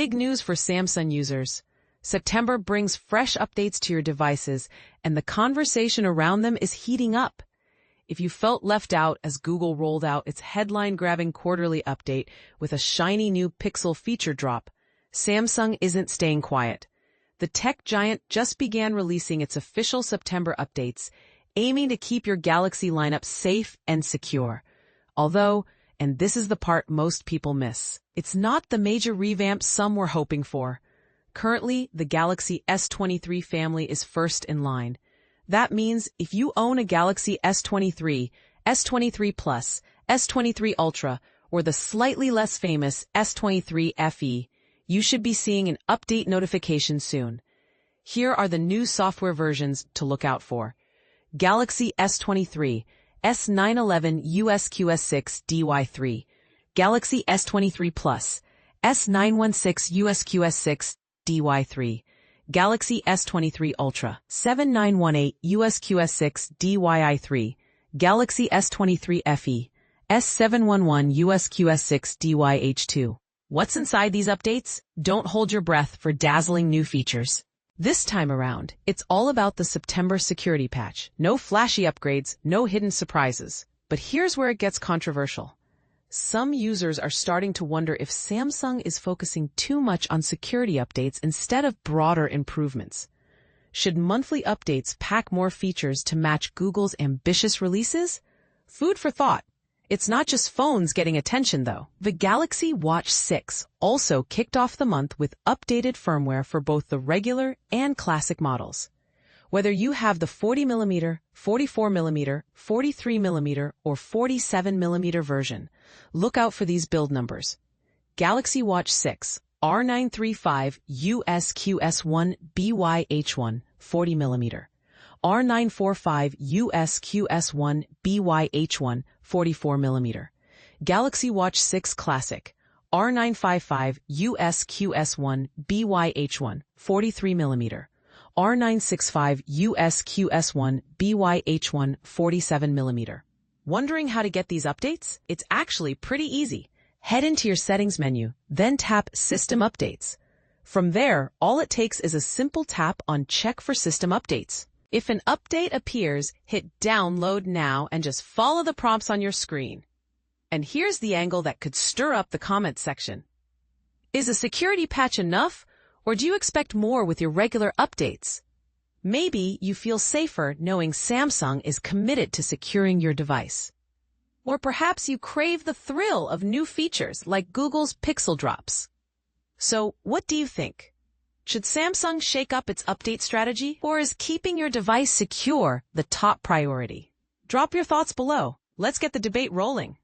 Big news for Samsung users. September brings fresh updates to your devices, and the conversation around them is heating up. If you felt left out as Google rolled out its headline-grabbing quarterly update with a shiny new Pixel feature drop, Samsung isn't staying quiet. The tech giant just began releasing its official September updates, aiming to keep your Galaxy lineup safe and secure. Although, and this is the part most people miss, it's not the major revamp some were hoping for. Currently, the Galaxy S23 family is first in line. That means if you own a Galaxy S23, S23 Plus, S23 Ultra, or the slightly less famous S23 FE, you should be seeing an update notification soon. Here are the new software versions to look out for. Galaxy S23, S911 USQS6 DY3, Galaxy S23 Plus, S916 USQS6 DY3, Galaxy S23 Ultra, 7918 USQS6 DYI3, Galaxy S23 FE, S711 USQS6 DYH2. What's inside these updates? Don't hold your breath for dazzling new features. This time around, it's all about the September security patch. No flashy upgrades, no hidden surprises. But here's where it gets controversial. Some users are starting to wonder if Samsung is focusing too much on security updates instead of broader improvements. Should monthly updates pack more features to match Google's ambitious releases? Food for thought. It's not just phones getting attention, though. The Galaxy Watch 6 also kicked off the month with updated firmware for both the regular and classic models. Whether you have the 40mm, 44mm, 43mm, or 47mm version, look out for these build numbers. Galaxy Watch 6 R935 USQS1 BYH1 40mm, R945 USQS1 BYH1 44mm, Galaxy Watch 6 Classic R955 USQS1 BYH1 43mm, R965 USQS1 BYH1 47mm. Wondering how to get these updates? It's actually pretty easy. Head into your settings menu, then tap System Updates. From there, all it takes is a simple tap on Check for System Updates. If an update appears, hit Download Now and just follow the prompts on your screen. And here's the angle that could stir up the comments section. Is a security patch enough, or do you expect more with your regular updates? Maybe you feel safer knowing Samsung is committed to securing your device. Or perhaps you crave the thrill of new features like Google's Pixel drops. So, what do you think? Should Samsung shake up its update strategy, or is keeping your device secure the top priority? Drop your thoughts below. Let's get the debate rolling.